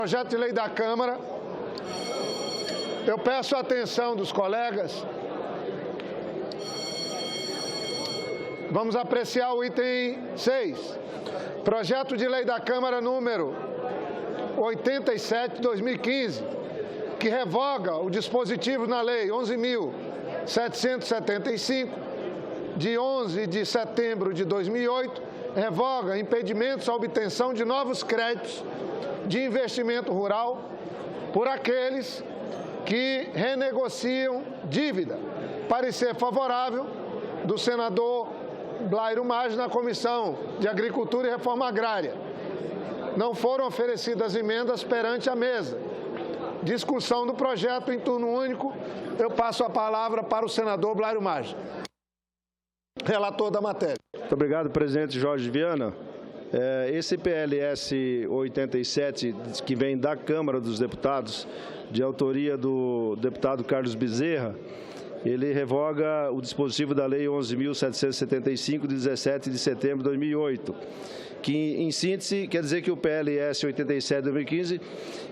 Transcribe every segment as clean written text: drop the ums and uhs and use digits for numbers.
Projeto de lei da Câmara. Eu peço a atenção dos colegas. Vamos apreciar o item 6. Projeto de lei da Câmara número 87/2015, que revoga o dispositivo na lei 11.775, de 11 de setembro de 2008, revoga impedimentos à obtenção de novos créditos de investimento rural por aqueles que renegociam dívida. Parecer favorável do senador Blairo Maggi na Comissão de Agricultura e Reforma Agrária. Não foram oferecidas emendas perante a mesa. Discussão do projeto em turno único. Eu passo a palavra para o senador Blairo Maggi, relator da matéria. Muito obrigado, presidente Jorge Viana. Esse PLS 87, que vem da Câmara dos Deputados, de autoria do deputado Carlos Bezerra, ele revoga o dispositivo da Lei 11.775, de 17 de setembro de 2008, que, em síntese, quer dizer que o PLS 87 de 2015,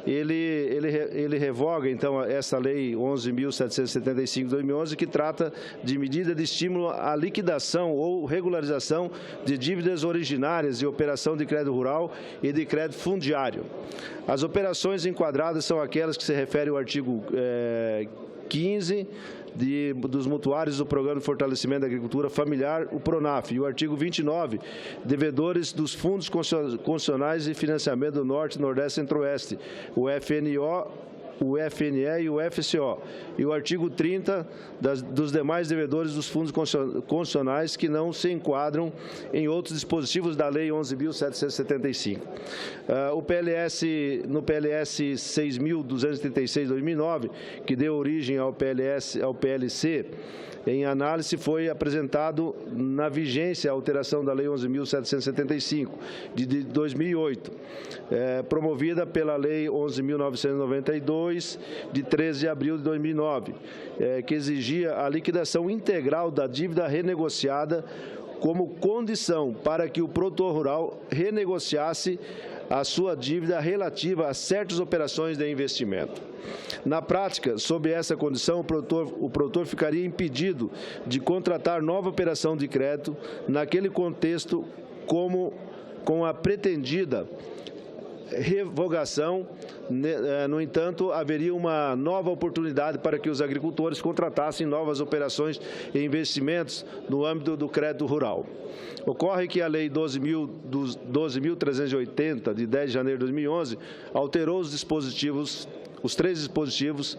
ele revoga, então, essa Lei 11.775 de 2011, que trata de medida de estímulo à liquidação ou regularização de dívidas originárias de operação de crédito rural e de crédito fundiário. As operações enquadradas são aquelas que se referem ao artigo 15 dos mutuários do Programa de Fortalecimento da Agricultura Familiar, o PRONAF, e o artigo 29, devedores dos Fundos Constitucionais de Financiamento do Norte, Nordeste e Centro-Oeste, o FNO, o FNE e o FCO, e o artigo 30 dos demais devedores dos fundos constitucionais que não se enquadram em outros dispositivos da Lei 11.775. No PLS 6.236 de 2009, que deu origem ao PLC, em análise foi apresentado na vigência a alteração da Lei 11.775, de 2008, promovida pela Lei 11.992, de 13 de abril de 2009, que exigia a liquidação integral da dívida renegociada como condição para que o produtor rural renegociasse a sua dívida relativa a certas operações de investimento. Na prática, sob essa condição, o produtor ficaria impedido de contratar nova operação de crédito naquele contexto com a pretendida revogação. No entanto, haveria uma nova oportunidade para que os agricultores contratassem novas operações e investimentos no âmbito do crédito rural. Ocorre que a Lei 12.380, de 10 de janeiro de 2011, alterou os três dispositivos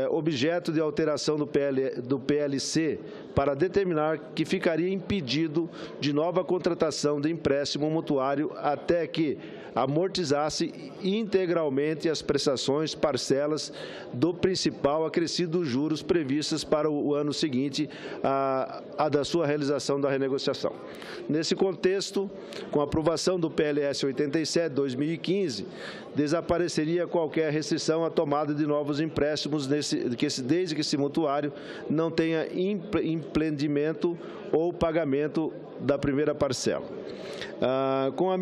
objeto de alteração do PLC para determinar que ficaria impedido de nova contratação de empréstimo mutuário até que amortizasse integralmente as prestações parcelas do principal acrescido dos juros previstas para o ano seguinte à da sua realização da renegociação. Nesse contexto, com a aprovação do PLS 87, 2015, desapareceria qualquer restrição à tomada de novos empréstimos desde que esse mutuário não tenha implemento ou pagamento da primeira parcela. Como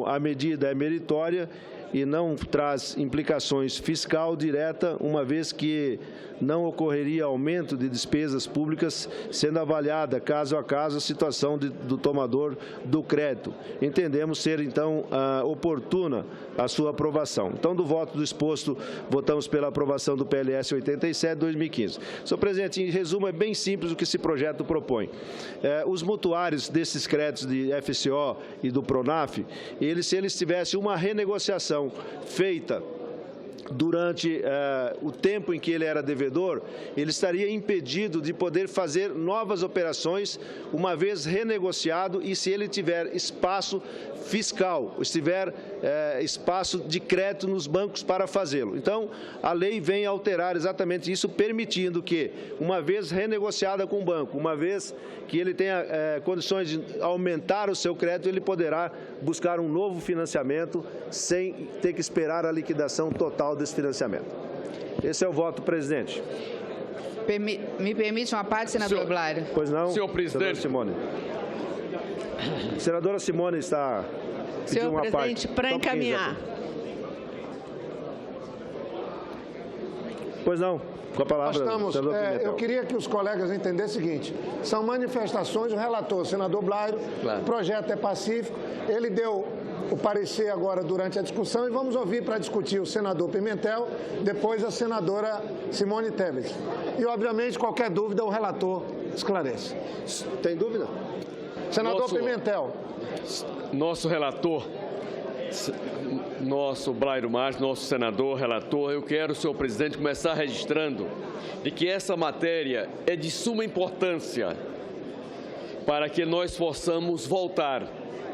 a medida é meritória e não traz implicações fiscal direta, uma vez que não ocorreria aumento de despesas públicas, sendo avaliada caso a caso a situação do tomador do crédito. Entendemos ser, então, oportuna a sua aprovação. Então, do voto do exposto, votamos pela aprovação do PLS 87, 2015. Senhor presidente, em resumo, é bem simples o que esse projeto propõe. Os mutuários desses créditos de FCO e do PRONAF, se eles tivessem uma renegociação feita durante o tempo em que ele era devedor, ele estaria impedido de poder fazer novas operações, uma vez renegociado, e se ele tiver espaço fiscal, estiver espaço de crédito nos bancos para fazê-lo. Então, a lei vem alterar exatamente isso, permitindo que, uma vez renegociada com o banco, uma vez que ele tenha condições de aumentar o seu crédito, ele poderá buscar um novo financiamento sem ter que esperar a liquidação total desse financiamento. Esse é o voto, presidente. Me permite uma parte, senador Blairo? Pois não, senhor presidente. Simone. A senadora Simone está pedindo uma parte. Senhor presidente, para encaminhar. Pois não, com a palavra, senador Pimentel. Eu queria que os colegas entendessem o seguinte, são manifestações, o relator, o senador Blairo, claro. O projeto é pacífico, ele deu o parecer agora durante a discussão e vamos ouvir para discutir o senador Pimentel, depois a senadora Simone Tebet. E, obviamente, qualquer dúvida o relator esclarece. Tem dúvida? Senador Pimentel. Nosso relator, nosso Blairo Maggi, nosso senador, relator, eu quero, senhor presidente, começar registrando de que essa matéria é de suma importância para que nós possamos voltar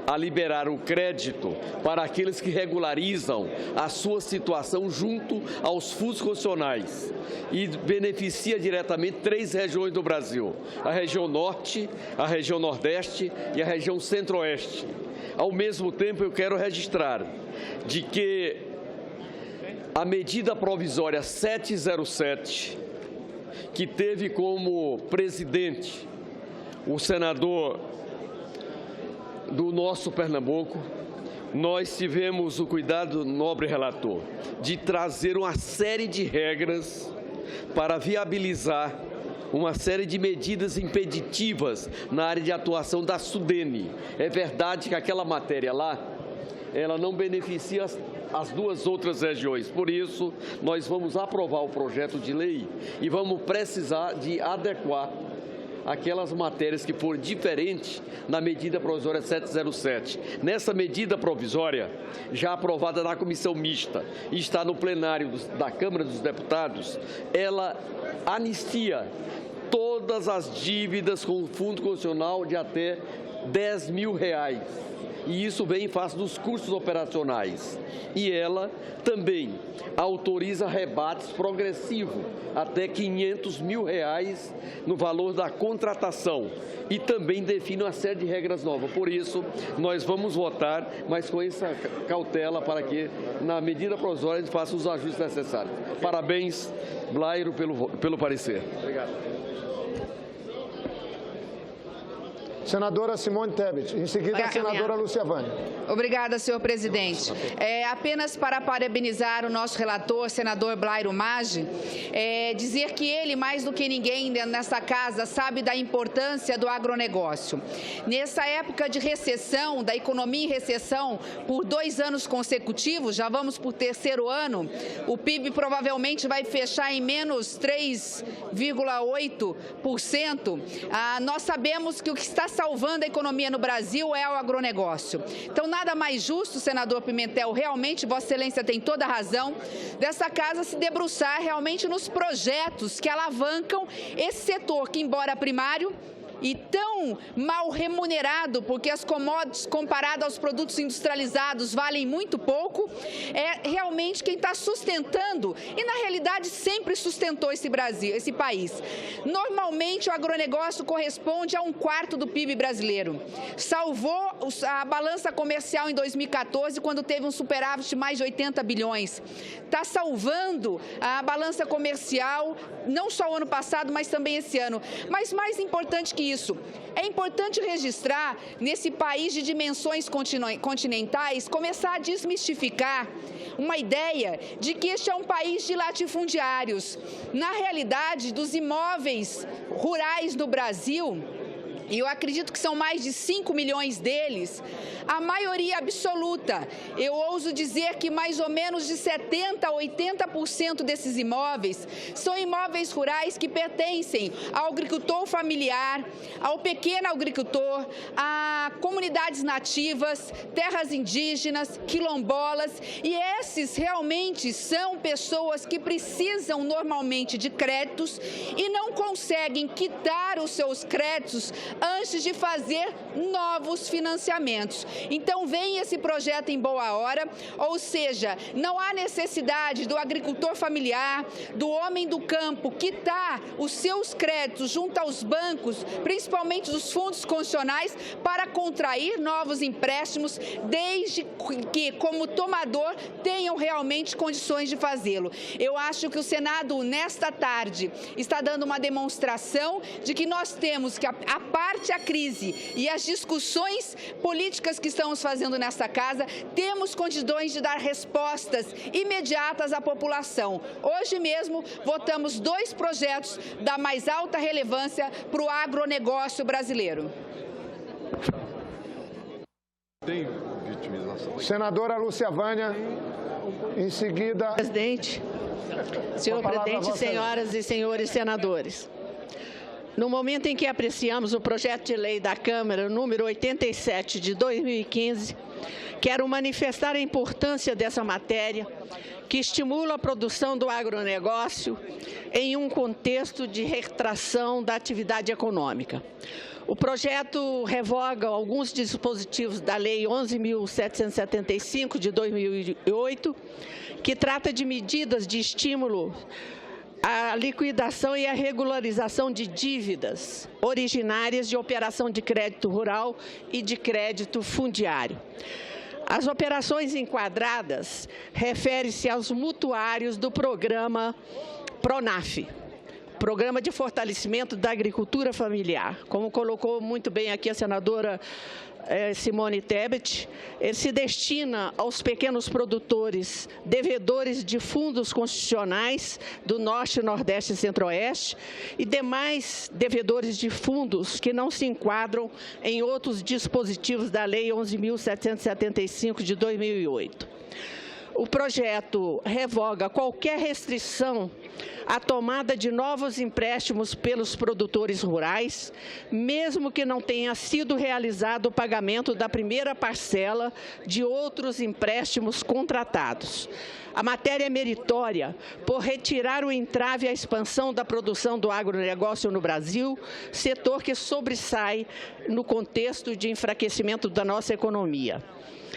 a liberar o crédito para aqueles que regularizam a sua situação junto aos fundos constitucionais e beneficia diretamente 3 regiões do Brasil, a região Norte, a região Nordeste e a região Centro-Oeste. Ao mesmo tempo, eu quero registrar de que a medida provisória 707, que teve como presidente o senador do nosso Pernambuco, nós tivemos o cuidado, nobre relator, de trazer uma série de regras para viabilizar uma série de medidas impeditivas na área de atuação da SUDENE. É verdade que aquela matéria lá, ela não beneficia as 2 outras regiões. Por isso, nós vamos aprovar o projeto de lei e vamos precisar de adequar aquelas matérias que forem diferentes na medida provisória 707. Nessa medida provisória, já aprovada na comissão mista e está no plenário da Câmara dos Deputados, ela anistia todas as dívidas com o Fundo Constitucional de até R$10 mil. E isso vem em face dos custos operacionais. E ela também autoriza rebates progressivos até R$500 mil no valor da contratação. E também define uma série de regras novas. Por isso, nós vamos votar, mas com essa cautela para que, na medida provisória, a gente faça os ajustes necessários. Parabéns, Blairo, pelo parecer. Obrigado. Senadora Simone Tebet. Em seguida, a senadora Lúcia Vânia. Obrigada, senhor presidente. Apenas para parabenizar o nosso relator, senador Blairo Maggi, dizer que ele, mais do que ninguém nessa casa, sabe da importância do agronegócio. Nessa época de recessão, da economia em recessão, por 2 anos consecutivos, já vamos por 3º ano, o PIB provavelmente vai fechar em menos 3,8%. Nós sabemos que o que está salvando a economia no Brasil é o agronegócio. Então, nada mais justo, senador Pimentel, realmente, Vossa Excelência tem toda a razão, dessa casa se debruçar realmente nos projetos que alavancam esse setor que, embora primário, e tão mal remunerado, porque as commodities comparadas aos produtos industrializados valem muito pouco, é realmente quem está sustentando e, na realidade, sempre sustentou esse país. Normalmente, o agronegócio corresponde a 1/4 do PIB brasileiro. Salvou a balança comercial em 2014, quando teve um superávit de mais de 80 bilhões. Está salvando a balança comercial, não só o ano passado, mas também esse ano. Mas mais importante que isso, é importante registrar, nesse país de dimensões continentais, começar a desmistificar uma ideia de que este é um país de latifundiários. Na realidade, dos imóveis rurais no Brasil, e eu acredito que são mais de 5 milhões deles, a maioria absoluta, eu ouso dizer que mais ou menos de 70% a 80% desses imóveis são imóveis rurais que pertencem ao agricultor familiar, ao pequeno agricultor, a comunidades nativas, terras indígenas, quilombolas, e esses realmente são pessoas que precisam normalmente de créditos e não conseguem quitar os seus créditos antes de fazer novos financiamentos. Então, vem esse projeto em boa hora, ou seja, não há necessidade do agricultor familiar, do homem do campo, quitar os seus créditos junto aos bancos, principalmente dos fundos constitucionais, para contrair novos empréstimos, desde que, como tomador, tenham realmente condições de fazê-lo. Eu acho que o Senado, nesta tarde, está dando uma demonstração de que nós temos que, a parte a crise e as discussões políticas que estamos fazendo nesta casa, temos condições de dar respostas imediatas à população. Hoje mesmo, votamos 2 projetos da mais alta relevância para o agronegócio brasileiro. Tem vitimização. Senadora Lúcia Vânia, em seguida... Presidente, senhor presidente, senhoras e senhores senadores. No momento em que apreciamos o projeto de lei da Câmara, número 87 de 2015, quero manifestar a importância dessa matéria, que estimula a produção do agronegócio em um contexto de retração da atividade econômica. O projeto revoga alguns dispositivos da Lei 11.775 de 2008, que trata de medidas de estímulo à liquidação e à regularização de dívidas originárias de operação de crédito rural e de crédito fundiário. As operações enquadradas referem-se aos mutuários do programa PRONAF, Programa de Fortalecimento da Agricultura Familiar. Como colocou muito bem aqui a senadora Simone Tebet, ele se destina aos pequenos produtores devedores de fundos constitucionais do Norte, Nordeste e Centro-Oeste e demais devedores de fundos que não se enquadram em outros dispositivos da Lei 11.775 de 2008. O projeto revoga qualquer restrição à tomada de novos empréstimos pelos produtores rurais, mesmo que não tenha sido realizado o pagamento da primeira parcela de outros empréstimos contratados. A matéria é meritória por retirar o entrave à expansão da produção do agronegócio no Brasil, setor que sobressai no contexto de enfraquecimento da nossa economia.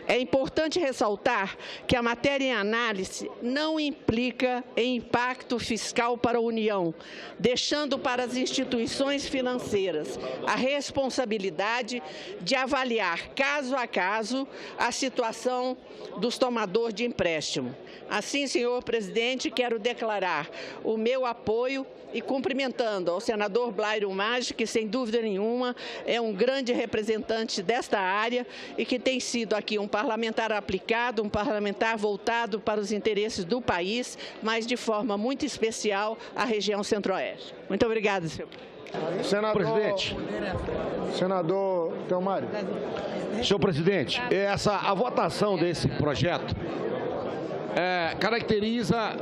É importante ressaltar que a matéria em análise não implica em impacto fiscal para a União, deixando para as instituições financeiras a responsabilidade de avaliar caso a caso a situação dos tomadores de empréstimo. Assim, senhor presidente, quero declarar o meu apoio e cumprimentando ao senador Blairo Maggi, que sem dúvida nenhuma é um grande representante desta área e que tem sido aqui um parlamentar aplicado, um parlamentar voltado para os interesses do país, mas de forma muito especial à região Centro-Oeste. Muito obrigada, senhor. Presidente. Senador Telmário. Senhor presidente, a votação desse projeto caracteriza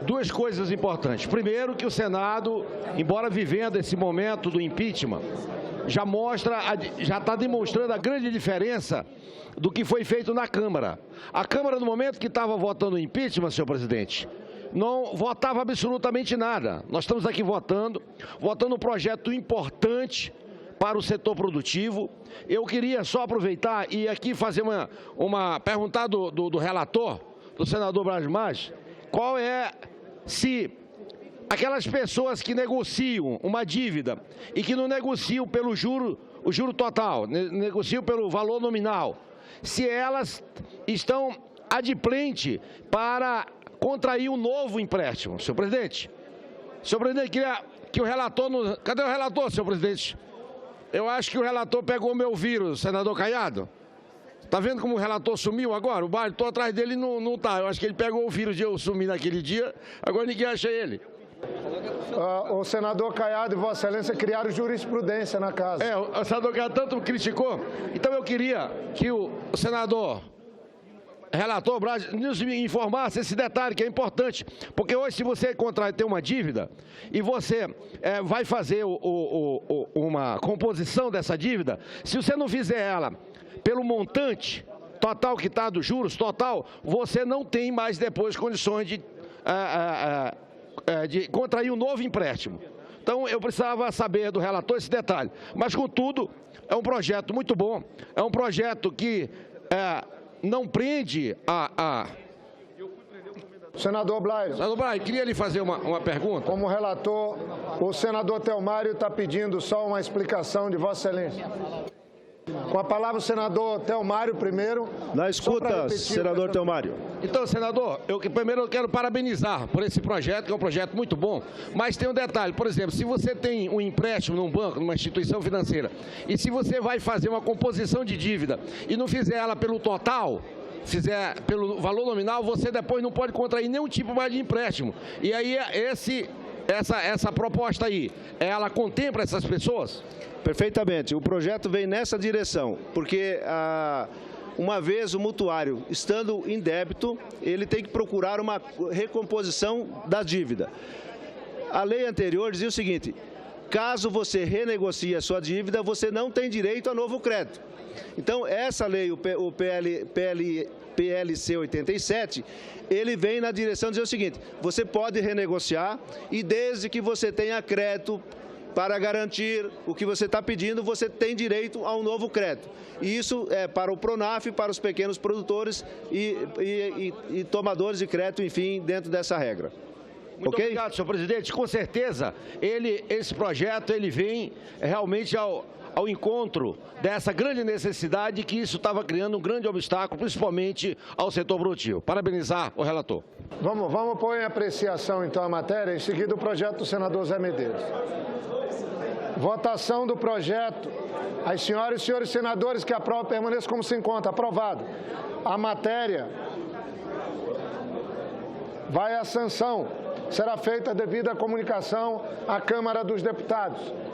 2 coisas importantes. Primeiro, que o Senado, embora vivendo esse momento do impeachment, já está demonstrando a grande diferença do que foi feito na Câmara. A Câmara, no momento que estava votando o impeachment, senhor presidente, não votava absolutamente nada. Nós estamos aqui votando um projeto importante para o setor produtivo. Eu queria só aproveitar e aqui fazer perguntar do relator, do senador Blairo Maggi, qual é, se aquelas pessoas que negociam uma dívida e que não negociam pelo o juro total, negociam pelo valor nominal, se elas estão adimplentes para contrair um novo empréstimo. Senhor presidente, queria que o relator... Cadê o relator, senhor presidente? Eu acho que o relator pegou o meu vírus, senador Caiado. Está vendo como o relator sumiu agora? Estou atrás dele e não está. Eu acho que ele pegou o vírus de eu sumir naquele dia, agora ninguém acha ele. O senador Caiado e Vossa Excelência criaram jurisprudência na casa. O senador Caiado tanto criticou. Então eu queria que o senador relator Braz nos informasse esse detalhe que é importante, porque hoje se você tem uma dívida e você vai fazer uma composição dessa dívida, se você não fizer ela pelo montante total que está dos juros total, você não tem mais depois condições de contrair um novo empréstimo. Então, eu precisava saber do relator esse detalhe. Mas, contudo, é um projeto muito bom, é um projeto que não prende Senador Blairo. Senador Blairo, queria lhe fazer uma pergunta. Como relator, o senador Telmário está pedindo só uma explicação de Vossa Excelência. Com a palavra o senador Telmário primeiro. Na escuta, senador Telmário. Então, senador, primeiro eu quero parabenizar por esse projeto, que é um projeto muito bom, mas tem um detalhe, por exemplo, se você tem um empréstimo num banco, numa instituição financeira, e se você vai fazer uma composição de dívida e não fizer ela pelo total, fizer pelo valor nominal, você depois não pode contrair nenhum tipo mais de empréstimo. E aí, essa proposta aí, ela contempla essas pessoas? Perfeitamente. O projeto vem nessa direção, porque uma vez o mutuário estando em débito, ele tem que procurar uma recomposição da dívida. A lei anterior dizia o seguinte: caso você renegocie a sua dívida, você não tem direito a novo crédito. Então, essa lei, o PLC 87, ele vem na direção de dizer o seguinte: você pode renegociar e desde que você tenha crédito para garantir o que você está pedindo, você tem direito a um novo crédito. E isso é para o PRONAF, para os pequenos produtores e tomadores de crédito, enfim, dentro dessa regra. Muito obrigado, senhor presidente. Com certeza, esse projeto ele vem realmente ao encontro dessa grande necessidade que isso estava criando um grande obstáculo, principalmente ao setor produtivo. Parabenizar o relator. Vamos pôr em apreciação, então, a matéria, em seguida o projeto do senador Zé Medeiros. Votação do projeto. As senhoras e senhores senadores que aprovam permaneçam como se encontra. Aprovado. A matéria vai à sanção. Será feita a devida comunicação à Câmara dos Deputados.